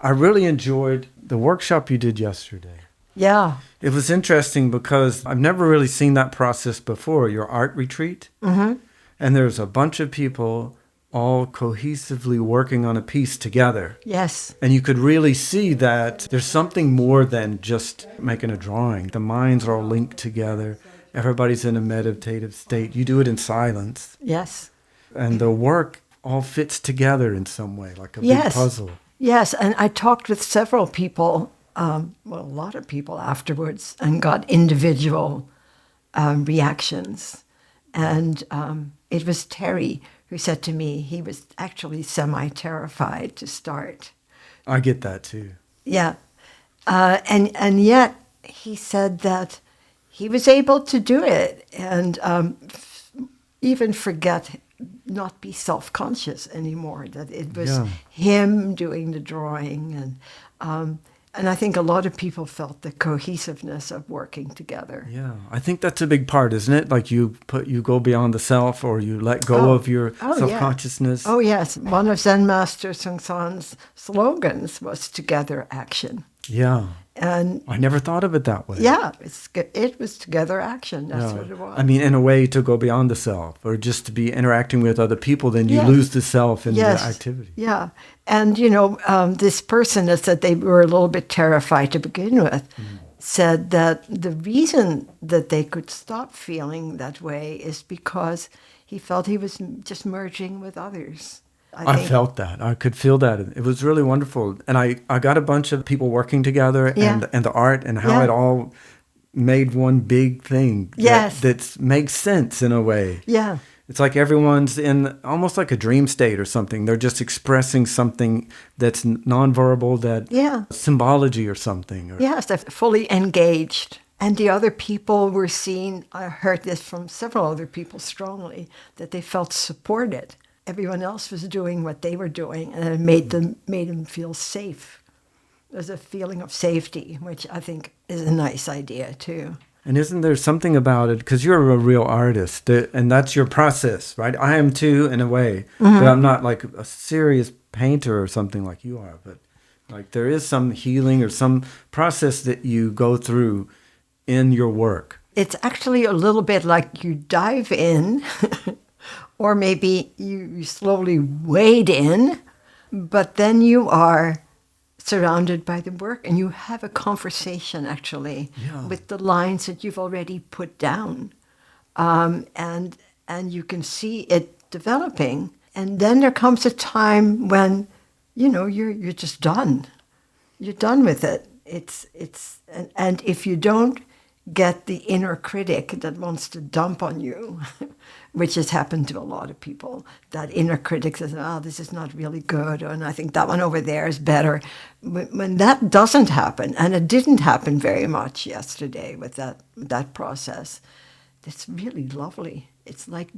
I really enjoyed the workshop you did yesterday. Yeah. It was interesting because I've never really seen that process before, your art retreat. Mm-hmm. And there's a bunch of people all cohesively working on a piece together. Yes. And you could really see that there's something more than just making a drawing. The minds are all linked together. Everybody's in a meditative state. You do it in silence. Yes. And the work all fits together in some way, like a big Yes. puzzle. Yes. And I talked with several people, a lot of people afterwards, and got individual reactions. And it was Terry who said to me he was actually semi-terrified to start. I get that too. Yeah. And yet he said that he was able to do it and even forget, not be self-conscious anymore, that it was him doing the drawing. And I think a lot of people felt the cohesiveness of working together. Yeah, I think that's a big part, isn't it? Like you go beyond the self, or you let go of your self-consciousness. Yeah. Oh, yes. One of Zen Master Seung Sahn's slogans was together action. Yeah. And I never thought of it that way. Yeah, it was together action. That's what it was. I mean, in a way, to go beyond the self, or just to be interacting with other people, then you lose the self in the activity. Yeah. And, this person that said they were a little bit terrified to begin with said that the reason that they could stop feeling that way is because he felt he was just merging with others. I felt that. I could feel that. It was really wonderful. And I got a bunch of people working together and the art and how it all made one big thing that makes sense in a way. Yeah. It's like everyone's in almost like a dream state or something. They're just expressing something that's nonverbal, that symbology or something. Yes, they're fully engaged. And the other people were seen, I heard this from several other people strongly, that they felt supported. Everyone else was doing what they were doing, and it made them feel safe. There's a feeling of safety, which I think is a nice idea too. And isn't there something about it, because you're a real artist, and that's your process, right? I am too, in a way, but I'm not like a serious painter or something like you are, but like there is some healing or some process that you go through in your work. It's actually a little bit like you dive in, or maybe you slowly wade in, but then you are surrounded by the work and you have a conversation actually with the lines that you've already put down. And you can see it developing. And then there comes a time when, you're just done. You're done with it. And if you don't get the inner critic that wants to dump on you, which has happened to a lot of people, that inner critic says, this is not really good, and I think that one over there is better. When that doesn't happen, and it didn't happen very much yesterday with that process, it's really lovely. It's like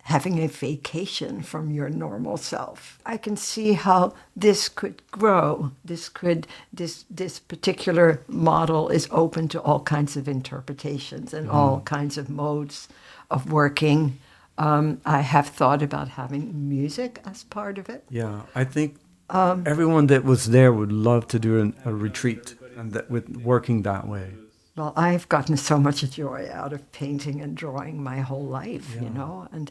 having a vacation from your normal self. I can see how this could grow. This particular model is open to all kinds of interpretations and all kinds of modes of working. I have thought about having music as part of it. Yeah, I think everyone that was there would love to do a retreat and with working that way. Well, I've gotten so much joy out of painting and drawing my whole life, and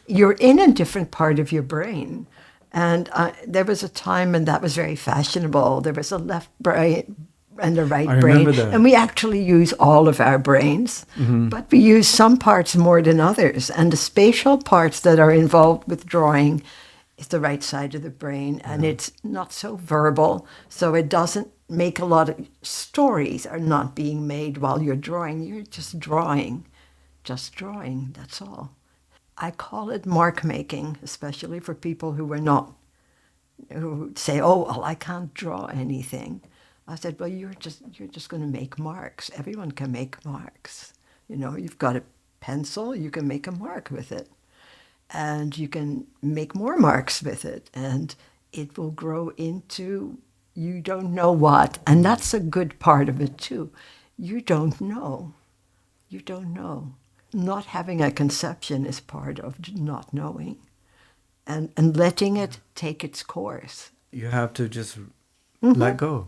you're in a different part of your brain. And there was a time when that was very fashionable. There was a left brain and a right brain. That. And we actually use all of our brains, but we use some parts more than others. And the spatial parts that are involved with drawing is the right side of the brain, and it's not so verbal, so it doesn't make a lot of stories are not being made while you're drawing. You're just drawing, that's all. I call it mark making, especially for people who say, I can't draw anything. I said, well, you're just going to make marks. Everyone can make marks. You've got a pencil, you can make a mark with it. And you can make more marks with it, and it will grow into you don't know what. And that's a good part of it, too. You don't know. Not having a conception is part of not knowing. And letting it take its course. You have to just let go.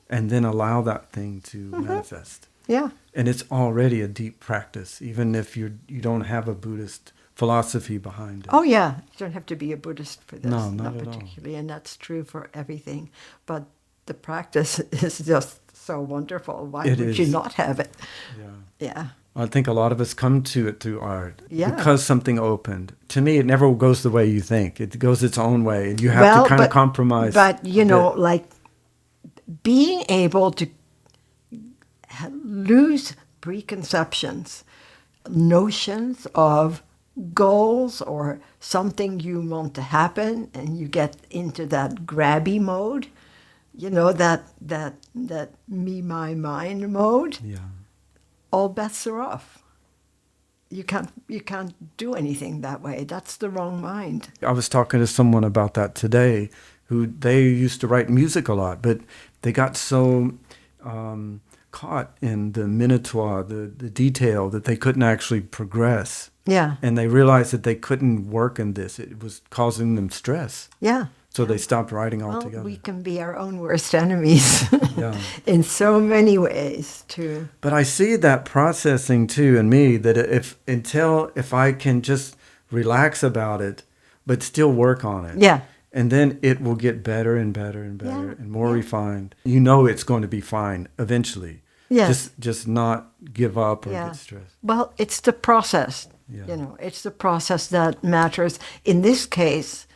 And then allow that thing to manifest. Yeah. And it's already a deep practice, even if you don't have a Buddhist philosophy behind it. Oh, yeah. You don't have to be a Buddhist for this. No, not at all. particularly. And that's true for everything. But the practice is just so wonderful. Why would you not have it? Yeah. Yeah. I think a lot of us come to it through art. Yeah. Because something opened. To me, it never goes the way you think. It goes its own way. And you have to kind of compromise. But, like being able to lose preconceptions, notions of goals or something you want to happen, and you get into that grabby mode, that me, my, mine mode. Yeah. All bets are off. You can't do anything that way. That's the wrong mind. I was talking to someone about that today, who they used to write music a lot, but they got so caught in the minotaur, the detail, that they couldn't actually progress. Yeah. And they realized that they couldn't work in this. It was causing them stress. Yeah. So they stopped writing altogether. Well, we can be our own worst enemies Yeah. in so many ways, too. But I see that processing, too, in me, that if I can just relax about it, but still work on it. Yeah. And then it will get better and better and better and more refined. It's going to be fine eventually. Yes. Just not give up or get stressed. Well, it's the process. Yeah. It's the process that matters. In this case,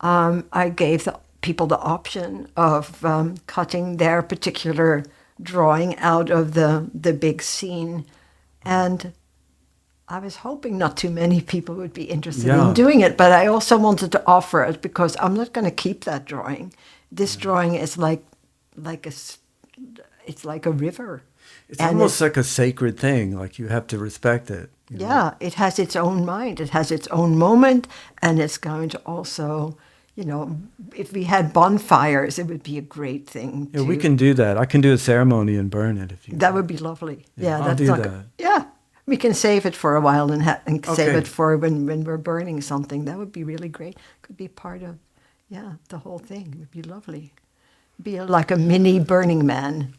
I gave the people the option of cutting their particular drawing out of the big scene. And I was hoping not too many people would be interested in doing it, but I also wanted to offer it because I'm not going to keep that drawing. This drawing is like a river. It's almost like a sacred thing. Like you have to respect it. Yeah, it has its own mind. It has its own moment, and it's going to also, if we had bonfires, it would be a great thing. Yeah, we can do that. I can do a ceremony and burn it if you. That would be lovely. Yeah, I'll do that. Yeah. We can save it for a while and save it for when we're burning something. That would be really great. Could be part of, the whole thing. It would be lovely. Be like a mini Burning Man.